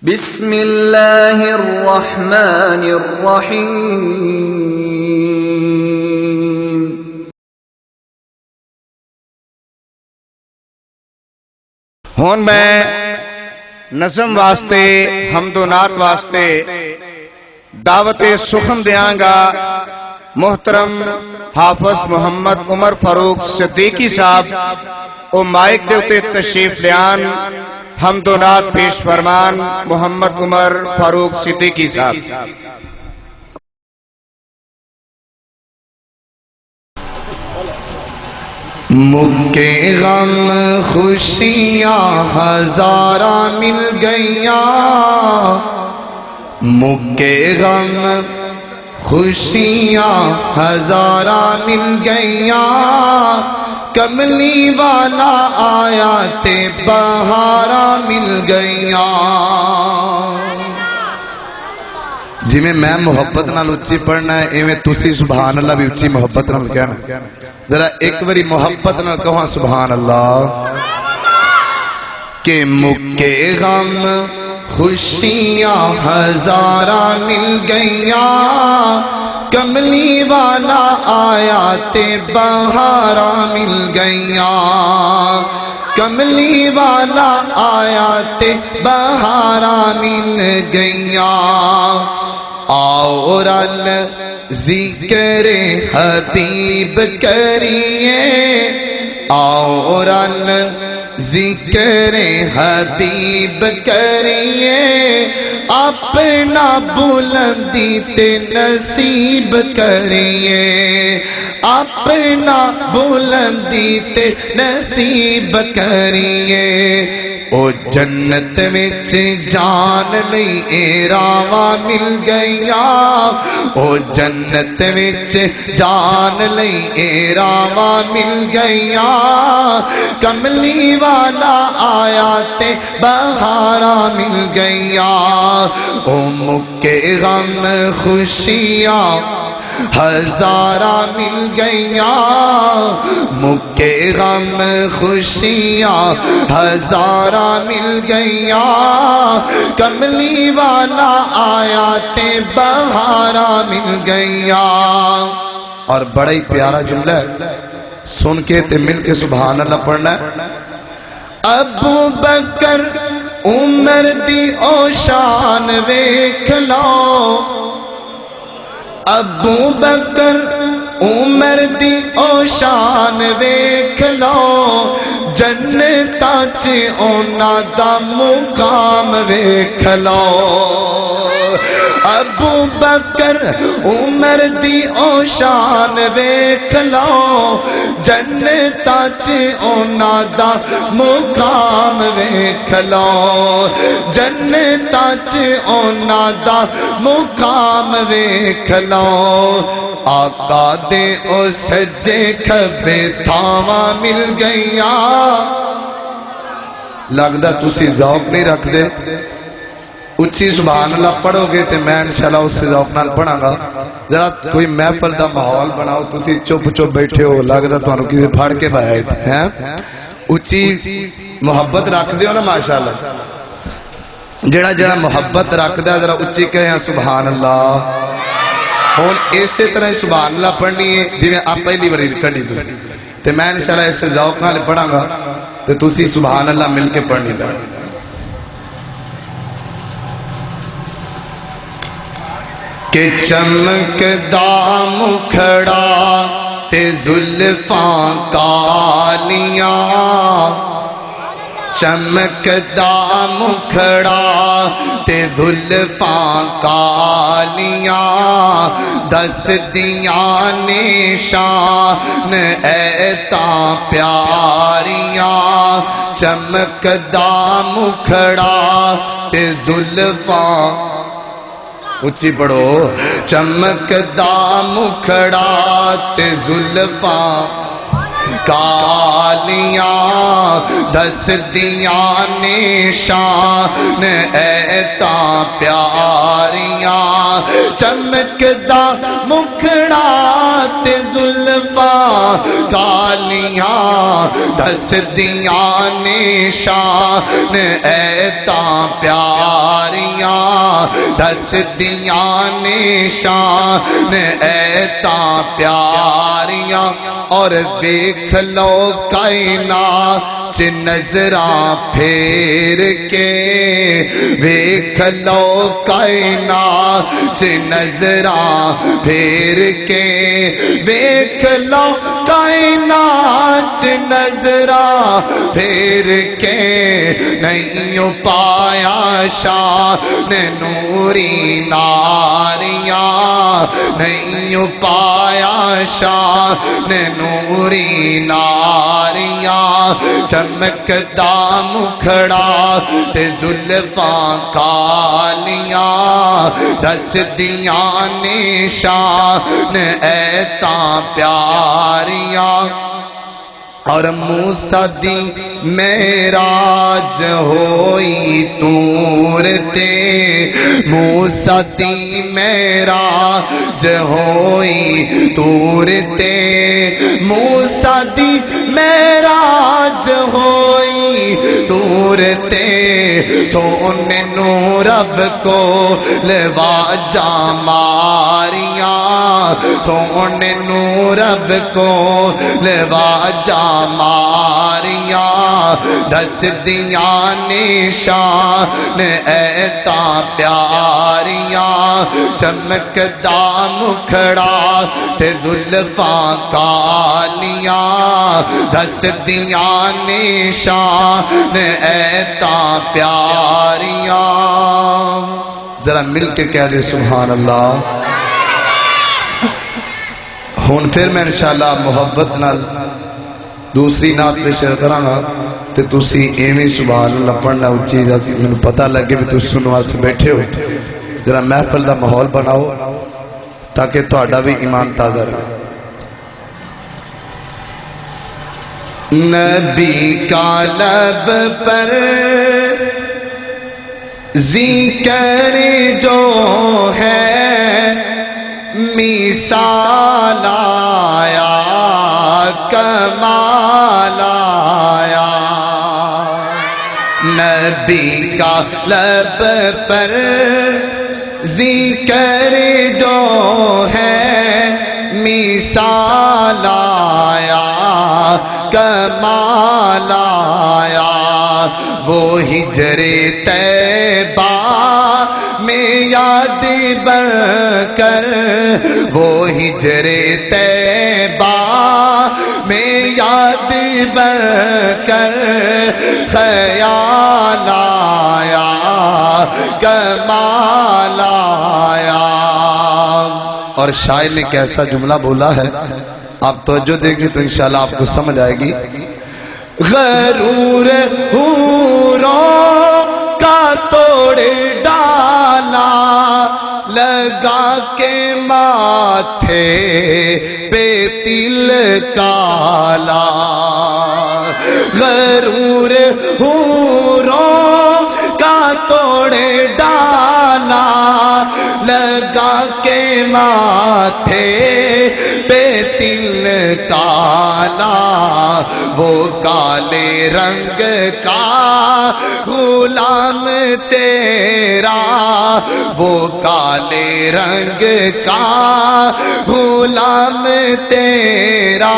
بسم اللہ الرحمن الرحیم۔ ہون میں نظم واسطے حمد و نعت واسطے دعوت سخن دیاں گا محترم حافظ محمد عمر فاروق صدیقی صاحب او مائک دے اتے تشریف لیان حمد و نعت پیش فرمان محمد عمر فاروق صدیقی صاحب۔ مکے غم خوشیاں ہزارہ مل گئیاں، مکے غم خوشیاں ہزارہ مل گئیاں، کملی والا آیا تے بہارا مل گئیاں۔ جی میں محبت نال اچھی پڑھنا ہے ایویں تسی سبحان اللہ بھی اچھی محبت نال کہنا، ذرا ایک باری محبت نال کہاں سبحان اللہ۔ کہ مکے غم خوشیاں ہزارہ مل گئیاں، کملی والا آیا تے بہارا مل گئیاں، کملی والا آیا تے بہارا مل گئیاں۔ آؤ رل ذکر حبیب کریے، آؤ رل ذکر حبیب کریے، اپنا بلندی تے نصیب کریے، اپنا بلندی تے نصیب کریے۔ او جنت وچ جان لئی ایراواں مل گئیاں، او جنت وچ جان لئی ایراواں مل گئیاں، کملی والا آیا تے بہارا مل گئیاں۔ او مکے غم خوشیاں ہزارہ مل گئیاں، مکے غم خوشیاں ہزارہ مل گئیاں، کملی والا آیا تے بہارا مل گئیاں۔ اور بڑا ہی پیارا جملہ ہے، سن کے تے مل کے سبحان اللہ پڑھنا ہے۔ ابو بکر عمر دی او شان ویکھ لو، ابو بکر عمر دی او شان ویکھ لو، جنتاں چ انہاں دا مقام ویکھ لو۔ ابو بکر عمر دی او شان ویکھ لو، جنتاں چ انہاں دا مقام ویکھ لو، جنتاں چ انہاں دا مقام ویکھ لو۔ آقا دے او سجے کھبے تھاواں مل گئیاں۔ لگدا تسی ذوق نہیں رکھ دے، اچھی سبحان اللہ پڑھو گے تے میں انشاءاللہ اس سے ذوق نال پڑھاں گا۔ ذرا کوئی محفل دا ماحول بناؤ، تسی چپ چپ بیٹھے ہو، لگدا تانوں کسے پھڑ کے بہائے ہیں، اچھی محبت رکھ دیو نا ماشاءاللہ۔ جڑا جڑا محبت رکھ دا ذرا اچھی کہیں سبحان اللہ۔ ہون اسی طرح سبحان اللہ پڑھنی ہے جی میں آپ پہلی باری کڑی دوں تے میں انشاءاللہ اس سے ذوق نال پڑھاں گا تے تسی سبحان اللہ مل کے پڑھنی دا۔ کہ چمکدا مکھڑا تے زلفاں کالیاں، چمکدا مکھڑا تے زلفاں کالیاں، دس دیاں نشان ایتاں پیاریاں، چمکدا مکھڑا تے زلفاں، اچھی پڑھو، چمکدا مکھڑا تے زلفاں کالیاں، دس دیاں نشان ایتاں پیاریاں، چمکدا مکھڑا تے زلفاں کالیاں، دس دیاں نشان ایتاں پیاریاں، دس دیاں نشان ایتا پیاریاں اور دیکھ لو کائنات چ نظراں پھیر کے دیکھ لو کائنات چ نظراں پھیر کے دیکھ لو کائنات چ نظراں پھیر کے نہیں پایا شان نوری ناریاں نہیں پایا شان نوری ناریاں چمکدا مکھڑا تے زلفاں کالیاں دس دیاں نشان ایتاں پیاریاں اور موسیٰ دی معراج ہوئی طور تے موسیٰ دی معراج ہوئی طور تے موسیٰ دی معراج ہوئی طور تے سونے نو رب کو لواجا ماریاں سونے نو رب کو لواجا ماریاں دس دیاں نشان ایتا پیاریاں چمکدا مکھڑا تے زلفاں کالیاں دس دیاں نشان ایتا پیاریاں ذرا مل کے کہہ دے سبحان اللہ ہون پھر میں انشاءاللہ محبت نال دوسری نعت پیش کراں تے تسی ایویں سبحان اللہ پڑھنا اچھی جاتی میں پتہ لگے بھی تسی سنوا سے بیٹھے ہو ذرا محفل دا ماحول بناؤ تاکہ تہاڈا بھی ایمان تازہ رہے نبی کا لب پر ذکر جو ہے مثال آیا کمال آیا نبی کا لب پر ذکر جو ہے مثال آیا کمال آیا وہ ہجر طیبہ میں یاد بن کر وہ ہجر طیبہ میں یاد بن کر خیال آیا کمال آیا اور شاعر نے کیسا جملہ بولا ہے آپ توجہ دیں گے تو انشاءاللہ آپ کو سمجھ آئے گی غرور حوروں کا توڑ ڈالا لگا کے ماتھے پہ تل کالا غرور حوروں کا توڑ ڈالا لگا کے ماتھے پہ تل کالا وہ کالے رنگ کا غلام تیرا وہ کالے رنگ کا غلام تیرا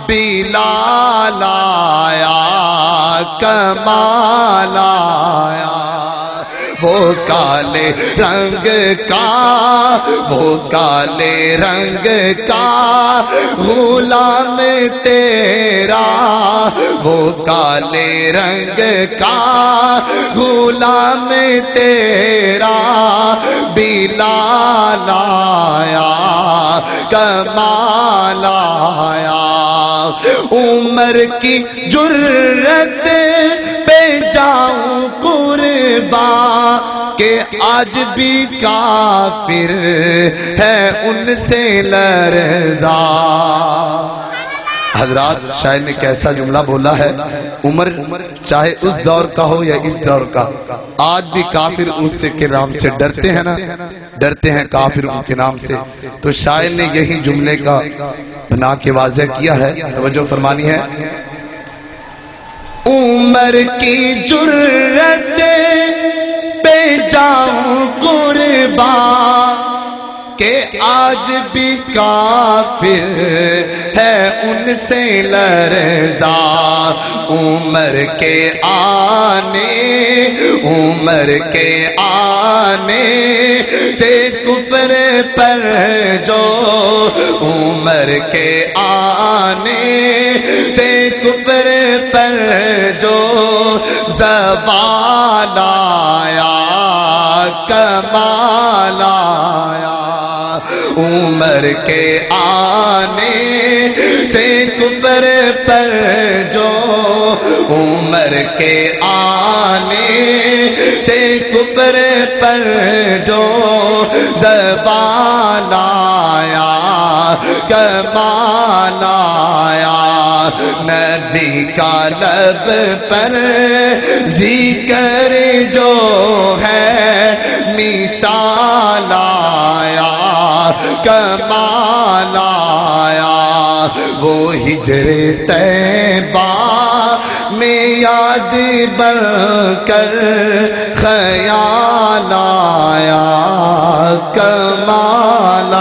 بلال آیا کمال آیا وہ کالے رنگ کا وہ کالے رنگ کا غلام تیرا وہ کالے رنگ کا غلام تیرا بلال آیا کمال آیا عمر کی جرت پہ جاؤں قربان کہ آج بھی کافر ہے ان سے لرزا حضرات شاعر نے کیسا جملہ بولا ہے عمر چاہے اس دور کا ہو یا اس دور کا آج بھی کافر اس کے نام سے ڈرتے ہیں نا ڈرتے ہیں کافر ان کے نام سے تو شاعر نے یہی جملے کا بنا کے واضح کیا ہے توجہ فرمانی ہے عمر کی جرت پہ جاؤں قربان کہ آج بھی کافر ہے ان سے لرزا، عمر کے آنے سے کفر پر جو، عمر کے آنے سے کفر پر جو زوال آیا کمال آیا، عمر کے آنے سے کفر پر جو، عمر کے آنے سے کفر پر جو زوال آیا کمال آیا، نبی کا لب پر ذکر جو ہے مثال آیا کمال آیا، وہ ہجر طیبہ میں یاد بن کر خیال آیا کمال